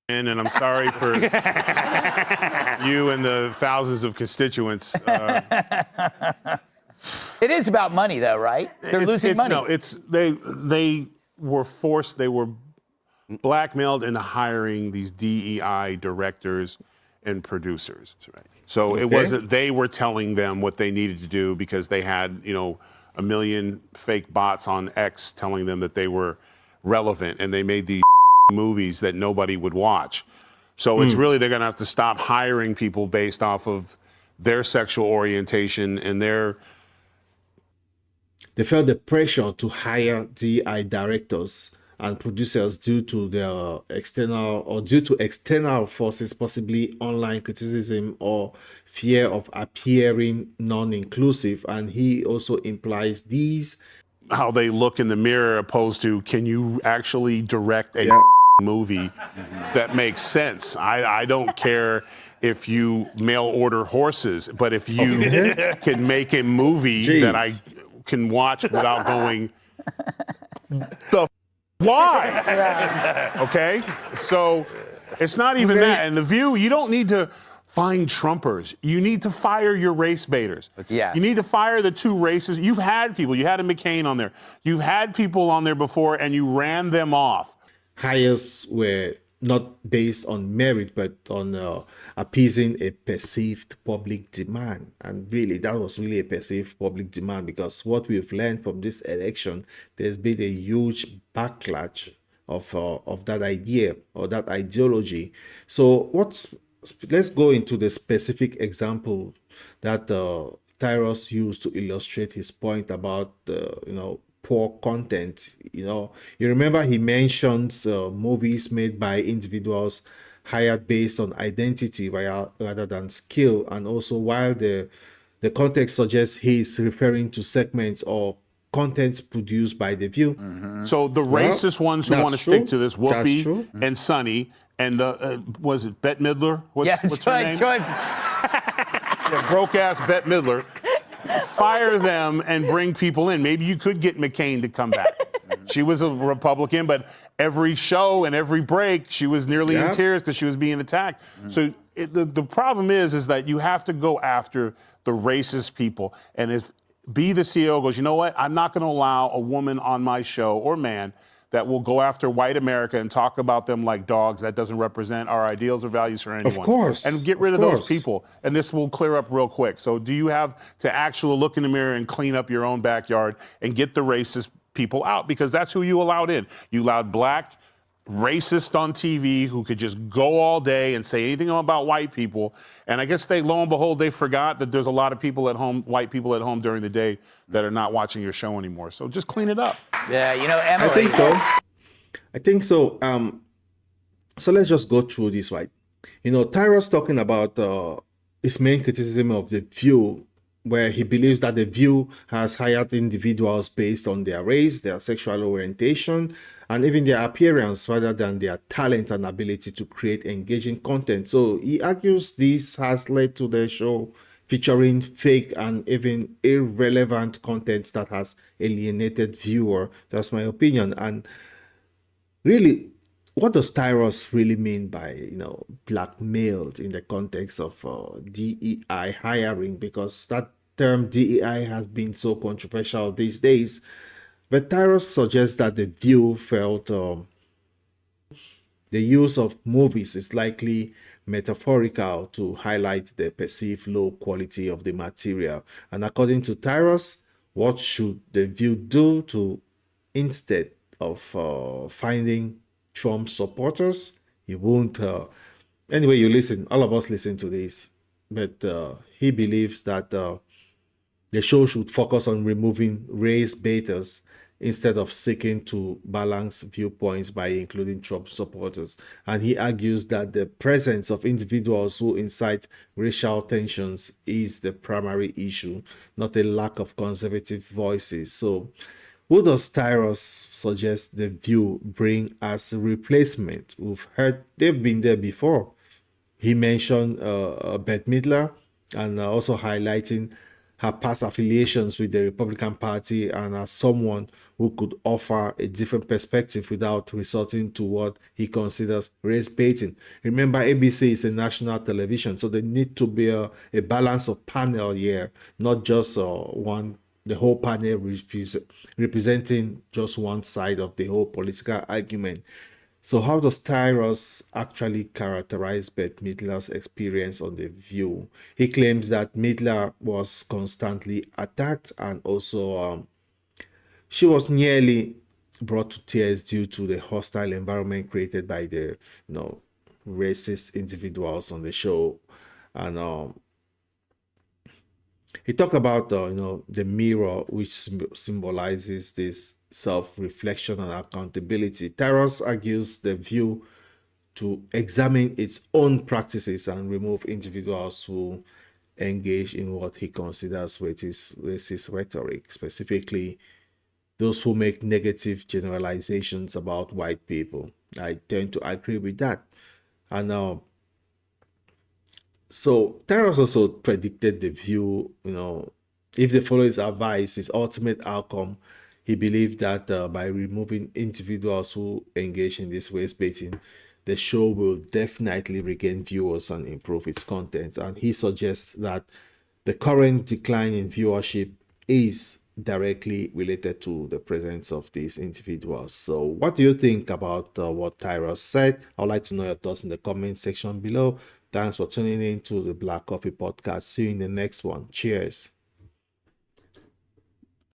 and I'm sorry for you and the thousands of constituents. It is about money, though, right? They're losing money. No, they were forced. They were blackmailed into hiring these DEI directors and producers. That's right. So it wasn't they were telling them what they needed to do because they had, a million fake bots on X telling them that they were relevant, and they made these movies that nobody would watch. So it's really, they're going to have to stop hiring people based off of their sexual orientation and They felt the pressure to hire DI directors and producers due to external forces, possibly online criticism or fear of appearing non-inclusive. And he also implies these, how they look in the mirror, opposed to, can you actually direct a movie that makes sense? I don't care if you mail order horses, but if you can make a movie that I can watch without going, why? Okay? So it's not even that. And The View, you don't need to find Trumpers. You need to fire your race baiters. Yeah. You need to fire the two races. You've had people. You had a McCain on there. You've had people on there before, and you ran them off. hires were not based on merit, but on appeasing a perceived public demand. And really, that was really a perceived public demand, because what we've learned from this election, there's been a huge backlash of that idea or that ideology. So let's go into the specific example that Tyrus used to illustrate his point about poor content. You remember he mentions movies made by individuals hired based on identity rather than skill, and also while the context suggests he's referring to segments or content produced by The View. So the racist ones who want to stick to this, Whoopi and Sonny, and was it Bette Midler? What's her name? Yeah, broke-ass Bette Midler. Fire them and bring people in. Maybe you could get McCain to come back. She was a Republican, but every show and every break, she was nearly in tears because she was being attacked. So the problem is that you have to go after the racist people. And if the CEO goes, you know what, I'm not going to allow a woman on my show, or man, that will go after white America and talk about them like dogs. That doesn't represent our ideals or values for anyone. Of course. And get rid of those people. And this will clear up real quick. So do you have to actually look in the mirror and clean up your own backyard and get the racist people out? Because that's who you allowed in. You allowed black racists on TV who could just go all day and say anything about white people. And I guess lo and behold, they forgot that there's a lot of people at home, white people at home during the day, that are not watching your show anymore. So just clean it up. Yeah, Emily. I think so. So let's just go through this, right? Tyrus talking about his main criticism of The View, where he believes that The View has hired individuals based on their race, their sexual orientation, and even their appearance, rather than their talent and ability to create engaging content. So he argues this has led to the show featuring fake and even irrelevant content that has alienated viewer. That's my opinion. And really, what does Tyrus really mean by blackmailed in the context of DEI hiring? Because that term DEI has been so controversial these days. But Tyrus suggests that The View felt the use of movies is likely metaphorical to highlight the perceived low quality of the material. And according to Tyrus, what should The View do to, instead of finding Trump supporters? He won't. Anyway, you listen. All of us listen to this. But he believes that the show should focus on removing race baiters instead of seeking to balance viewpoints by including Trump supporters. And he argues that the presence of individuals who incite racial tensions is the primary issue, not a lack of conservative voices. So who does Tyrus suggest The View bring as a replacement? We've heard they've been there before. He mentioned Bette Midler, and also highlighting her past affiliations with the Republican Party and as someone who could offer a different perspective without resorting to what he considers race baiting. Remember, ABC is a national television, so there need to be a balance of panel here, not just the whole panel representing just one side of the whole political argument. So how does Tyrus actually characterize Bette Midler's experience on The View? He claims that Midler was constantly attacked and also she was nearly brought to tears due to the hostile environment created by the racist individuals on the show. And he talked about the mirror, which symbolizes this self-reflection and accountability. Tyrus argues The View to examine its own practices and remove individuals who engage in what he considers racist rhetoric, specifically those who make negative generalizations about white people. I tend to agree with that. And so Tyrus also predicted The View, if they follow his advice, his ultimate outcome, he believed that by removing individuals who engage in this race baiting, the show will definitely regain viewers and improve its content. And he suggests that the current decline in viewership is directly related to the presence of these individuals. So what do you think about what Tyrus said? I'd like to know your thoughts in the comment section below. Thanks for tuning in to the Black Coffee Podcast. See you in the next one. Cheers.